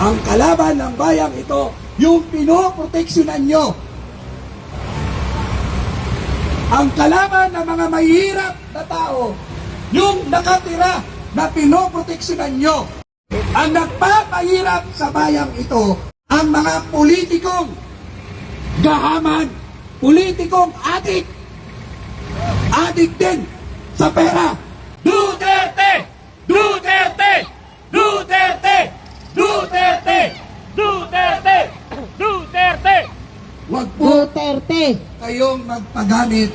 Ang kalaban ng bayang ito, yung pinoproteksyonan nyo. Ang kalaban ng mga mahihirap na tao, yung nakatira na pinoproteksyonan nyo. Ang nagpapahirap sa bayang ito, ang mga politikong gahaman, politikong adik din sa pera. Duterte! Duterte! Duterte! Duterte! Duterte! Duterte! Huwag po Duterte. kayong magpagamit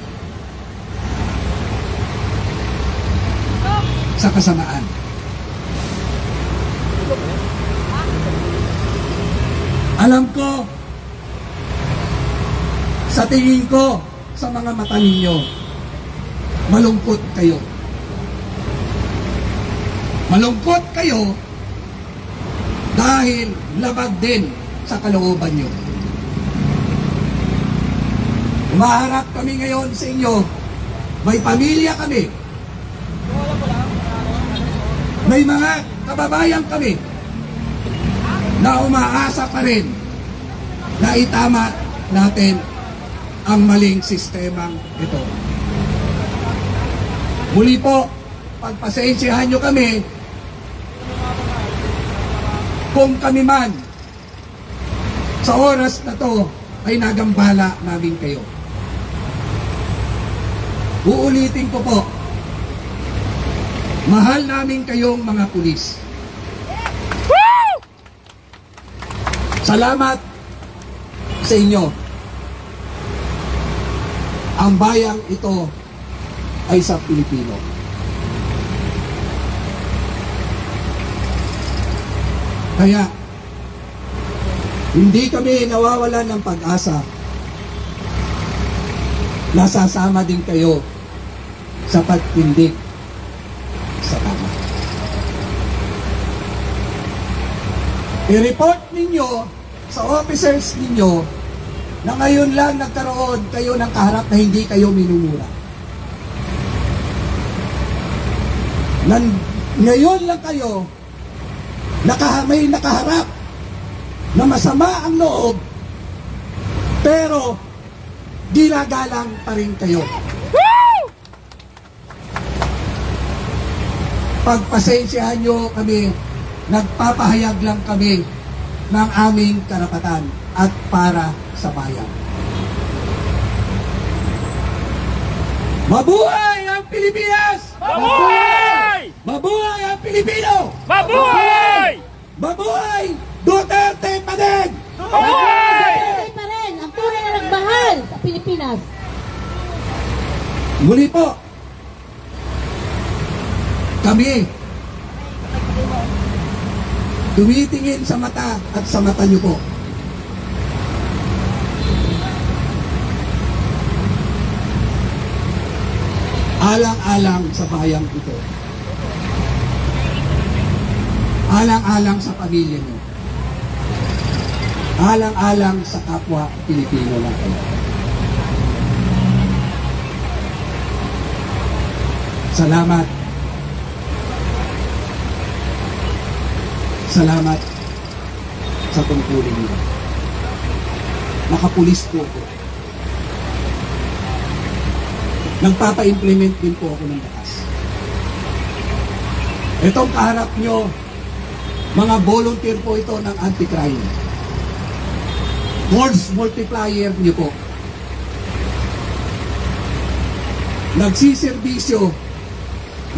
sa kasamaan. Alam ko, sa tingin ko, sa mga mata ninyo, malungkot kayo. Malungkot kayo dahil labag din sa kalooban nyo. Umaharap kami ngayon sa inyo. May pamilya kami. May mga kababayan kami na umaasa pa rin na itama natin ang maling sistemang ito. Muli po, pagpasensyahan nyo kami kung kami man sa oras na to ay nagambala namin kayo. Uulitin ko po, mahal namin kayong mga pulis. Salamat sa inyo. Ang bayang ito ay sa Pilipino. Kaya, hindi kami nawawalan ng pag-asa. Nasasama din kayo sa pagtindig sa tama. I-report ninyo sa officers ninyo na ngayon lang nagkaroon kayo ng kaharap na hindi kayo minumura. Ngayon lang kayo may nakaharap na masama ang loob, pero ginagalang pa rin kayo. Pagpasensyahan nyo kami, nagpapahayag lang kami ng aming karapatan at para sa bayan. Mabuhay ang Pilipinas! Mabuhay! Mabuhay ang Pilipino! Mabuhay! Mabuhay! Duterte pa din! Mabuhay! Duterte pa rin. Ang tunay na nagmahal sa Pilipinas. Muli po, kami tumitingin sa mata at sa mata niyo po. Alang-alang sa bayang ito. Alang-alang sa pamilya niyo. Alang-alang sa kapwa Pilipino natin. Salamat. Salamat sa tungkulin niyo. Nakapulis po ako. Nagpapa-implement din po ako ng batas. Itong kaharap nyo, mga volunteer po ito ng anti-crime. Force multiplier nyo po. Nagsiservisyo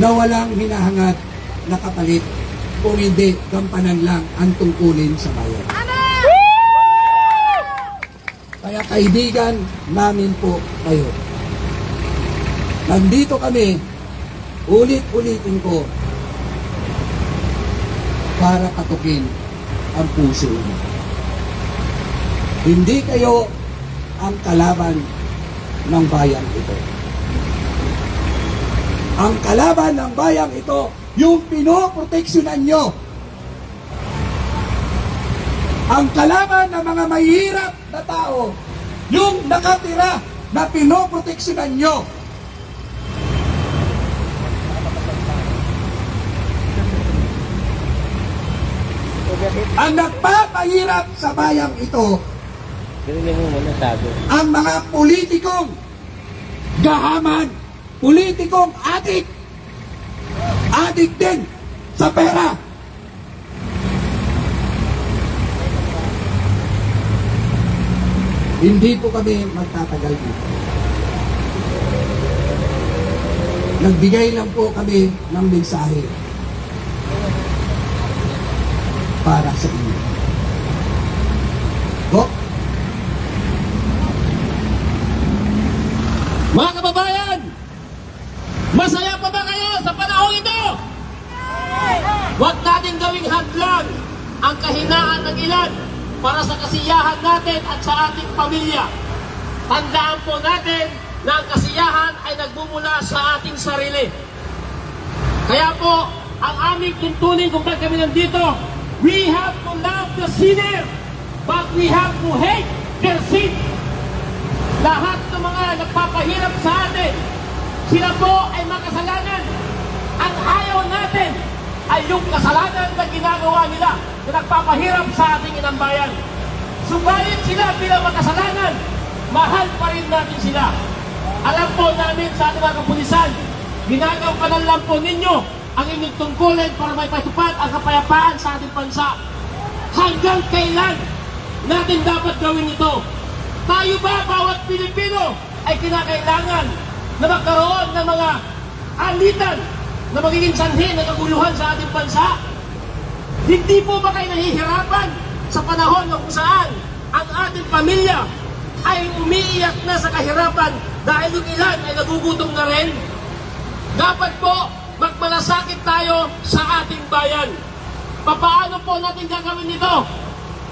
na walang hinahangad na kapalit, kung hindi, gampanan lang ang tungkulin sa bayan. Kaya kaibigan namin po kayo. Nandito kami, ulit-ulitin ko, para katukin ang puso mo. Hindi kayo ang kalaban ng bayang ito. Ang kalaban ng bayang ito, yung pinoproteksyonan nyo. Ang kalaban ng mga mahihirap na tao, yung nakatira na pinoproteksyonan nyo. Ang nagpapahirap sa bayang ito, Ganyan mo muna sabi. ang mga politikong gahaman, politikong adik din sa pera. Hindi po kami magtatagal dito. Nagbigay lang po kami ng mensahe para sa inyo. Go! Mga kababayan, masaya pa ba kayo sa panahon ito? Huwag natin gawing hadlang ang kahinaan ng ilan para sa kasiyahan natin at sa ating pamilya. Tandaan po natin na ang kasiyahan ay nagmumula sa ating sarili. Kaya po, ang aming tuntunin kung bakit kami nandito, we have to love the sinner, but we have to hate their sin. Lahat ng mga nagpapahirap sa atin, sila po ay makasalanan. Ang ayaw natin ay yung kasalanan na ginagawa nila na nagpapahirap sa ating inang bayan. Subalit sila bilang makasalanan, mahal pa rin natin sila. Alam po namin sa ating mga kapulisan, ginagampanan lang po ninyo ang inyong tungkulin para may patupad ang kapayapaan sa ating bansa. Hanggang kailan natin dapat gawin ito? Tayo ba, bawat Pilipino, ay kinakailangan na magkaroon ng mga alitan na magiging sanhi ng kaguluhan sa ating bansa? Hindi po ba kayo nahihirapan sa panahon na kung saan ang ating pamilya ay umiiyak na sa kahirapan dahil yung ilan ay nagugutom na rin? Dapat po magmalasakit tayo sa ating bayan. Paano po natin gagawin ito?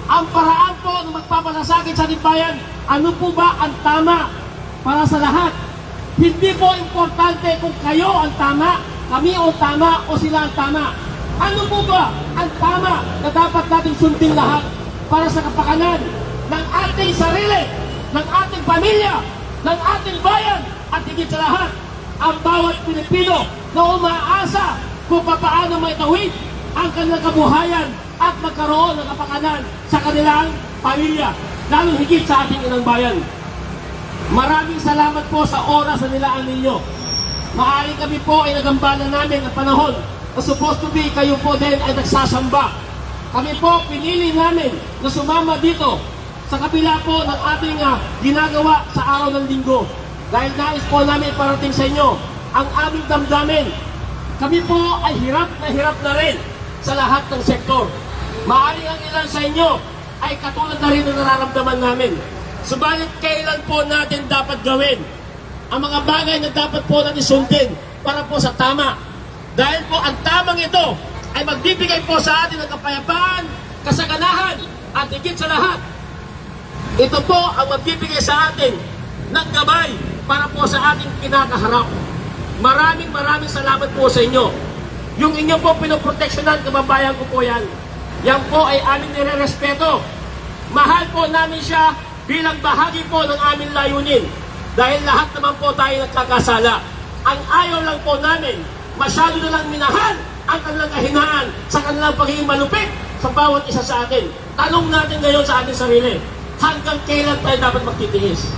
Ang paraan po na magpapalasakit sa ating bayan, ano po ba ang tama para sa lahat? Hindi po importante kung kayo ang tama, kami ang tama o sila ang tama. Ano po ba ang tama na dapat natin sundin lahat para sa kapakanan ng ating sarili, ng ating pamilya, ng ating bayan, at higit sa lahat, ang bawat Pilipino na umaasa kung paano maitawid ang kanilang kabuhayan at magkaroon ng kapakanan sa kanilang pamilya, lalo higit sa ating inang bayan. Maraming salamat po sa oras na nilaan ninyo. Maaaring kami po ay nagambala namin ang panahon na supposed to be kayo po din ay nagsasamba. Kami po pinili namin na sumama dito sa kabila po ng ating ginagawa sa araw ng linggo. Dahil nais po namin parating sa inyo ang aming damdamin. Kami po ay hirap na rin sa lahat ng sektor. Maaaring ang ilan sa inyo ay katulad na rin na nararamdaman namin. Subalit kailan po natin dapat gawin ang mga bagay na dapat po natin sundin para po sa tama. Dahil po ang tamang ito ay magbibigay po sa atin ng kapayapaan, kasaganahan, at higit sa lahat, ito po ang magbibigay sa atin ng gabay para po sa ating kinakaharap. Maraming salamat po sa inyo. Yung inyo po pinoproteksyonan, kababayan ko po yan. Yan po ay aming nire-respeto. Mahal po namin siya bilang bahagi po ng aming layunin. Dahil lahat naman po tayo nagkakasala. Ang ayaw lang po namin, masyado na lang minahal ang kanilang kahinaan sa kanilang pagiging malupit sa bawat isa sa atin. Tanong natin ngayon sa ating sarili, hanggang kailan tayo dapat magtitiis?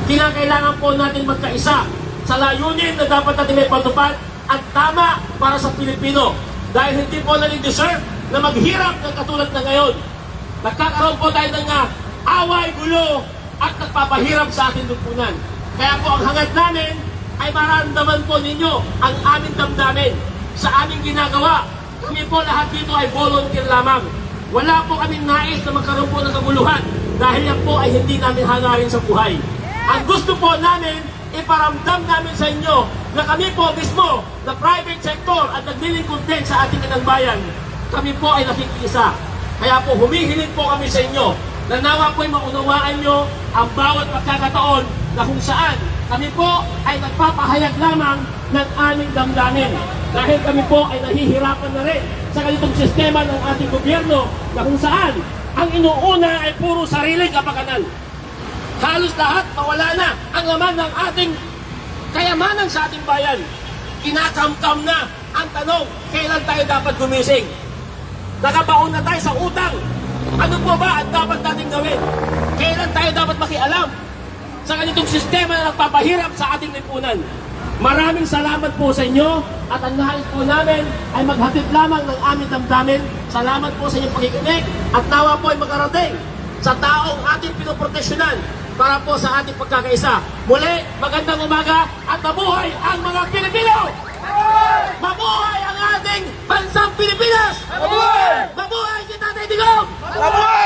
Kinakailangan po natin magkaisa sa layunin na dapat natin may patupad at tama para sa Pilipino. Dahil hindi po natin deserve na maghirap ng katulad na ngayon. Nagkakaroon po tayo ng away, gulo, at nagpapahirap sa ating lupunan. Kaya po ang hangad namin ay maramdaman po ninyo ang aming damdamin sa aming ginagawa. Kami po lahat dito ay volunteer lamang. Wala po kaming nais na magkaroon po ng kaguluhan dahil yan po ay hindi namin hangarin sa buhay. Ang gusto po namin, iparamdam namin sa inyo na kami po mismo, na private sector at naglilingkod din sa ating inang bayan, kami po ay nakikiisa. Kaya po humihiling po kami sa inyo na nawa po ay maunawaan nyo ang bawat pagkakataon na kung saan kami po ay nagpapahayag lamang ng aming damdamin. Dahil kami po ay nahihirapan na rin sa ganitong sistema ng ating gobyerno na kung saan ang inuuna ay puro sariling kapakanan. Halos lahat mawala na ang laman ng ating kayamanan sa ating bayan. Kinakamkam na ang tanong, kailan tayo dapat gumising? Nakabaon na tayo sa utang. Ano po ba ang dapat natin gawin? Kailan tayo dapat makialam sa ganitong sistema na nagpapahirap sa ating lipunan? Maraming salamat po sa inyo at ang nais po namin ay maghatid lamang ng aming damdamin. Salamat po sa inyong pakikinig at nawa po ay makarating sa taong ating pinoproteksyonan para po sa ating pagkakaisa. Muli, magandang umaga at mabuhay ang mga Pilipino! Mabuhay ang ating bansang Pilipinas! Mabuhay! Mabuhay si Tatay Digong! Mabuhay!